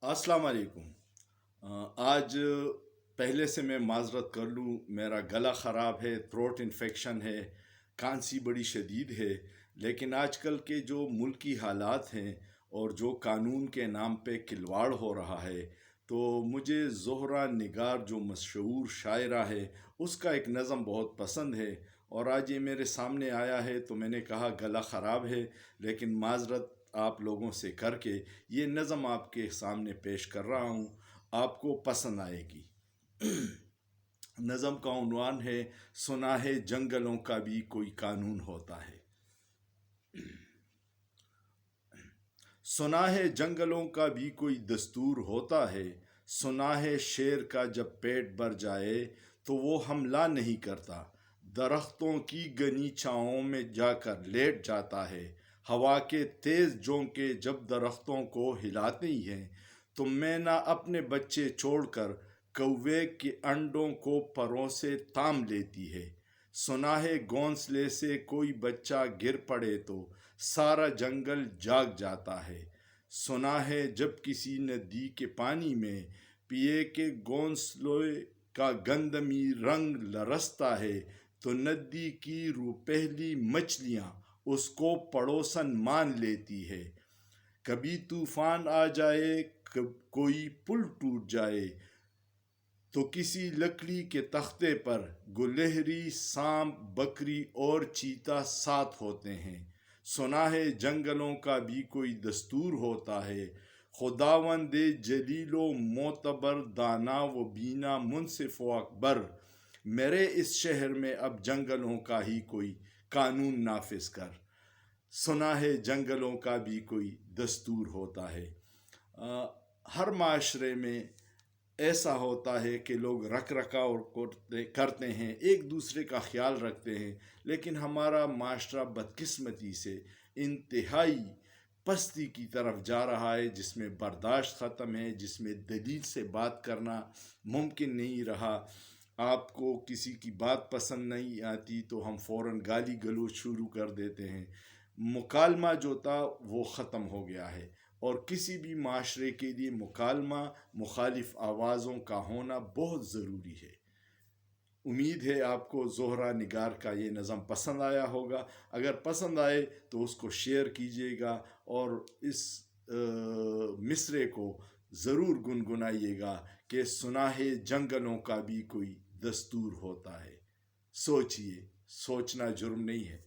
अस्सलाम वालेकुम। आज पहले से मैं माजरत कर लूँ, मेरा गला ख़राब है, थ्रोट इन्फेक्शन है, खांसी बड़ी शदीद है। लेकिन आजकल के जो मुल्की हालात हैं और जो कानून के नाम पे खिलवाड़ हो रहा है, तो मुझे ज़ोहरा निगार जो मशहूर शायरा है उसका एक नज़म बहुत पसंद है। और आज ये मेरे सामने आया है तो मैंने कहा गला ख़राब है, लेकिन माजरत आप लोगों से करके ये नज़म आपके सामने पेश कर रहा हूँ, आपको पसंद आएगी। नज़म का उन्वान है, सुना है जंगलों का भी कोई कानून होता है। सुना है जंगलों का भी कोई दस्तूर होता है। सुना है शेर का जब पेट भर जाए तो वो हमला नहीं करता, दरख्तों की घनी छाओं में जाकर लेट जाता है। हवा के तेज झोंके जब दरख्तों को हिलाते ही हैं, तो मैना अपने बच्चे छोड़कर कौवे के अंडों को परों से ताम लेती है। सुना है घोंसले से कोई बच्चा गिर पड़े तो सारा जंगल जाग जाता है। सुना है जब किसी नदी के पानी में पिए के घोंसले का गंदमी रंग लरसता है, तो नदी की रूपहली मछलियाँ उसको पड़ोसन मान लेती है। कभी तूफान आ जाए, कोई पुल टूट जाए, तो किसी लकड़ी के तख्ते पर गुलहरी, सांप, बकरी और चीता साथ होते हैं। सुना है जंगलों का भी कोई दस्तूर होता है। खुदावंद जलीलो मोतबर, दाना व बीना, मुनसिफ व अकबर, मेरे इस शहर में अब जंगलों का ही कोई कानून नाफिज कर। सुना है जंगलों का भी कोई दस्तूर होता है। हर माशरे में ऐसा होता है कि लोग रख रखाव करते हैं, एक दूसरे का ख्याल रखते हैं, लेकिन हमारा माशरा बदकिस्मती से इंतहाई पस्ती की तरफ जा रहा है, जिसमें बर्दाश्त ख़त्म है, जिसमें दलील से बात करना मुमकिन नहीं रहा। आपको किसी की बात पसंद नहीं आती तो हम फ़ौरन गाली गलौज शुरू कर देते हैं। मुकालमा जो था वो ख़त्म हो गया है, और किसी भी माशरे के लिए मुकालमा, मुखालिफ आवाज़ों का होना बहुत ज़रूरी है। उम्मीद है आपको ज़ोहरा निगार का ये नज़म पसंद आया होगा। अगर पसंद आए तो उसको शेयर कीजिएगा, और इस मिसरे को ज़रूर गुनगुनाइएगा कि सुना है जंगलों का भी कोई दस्तूर होता है। सोचिए, सोचना जुर्म नहीं है।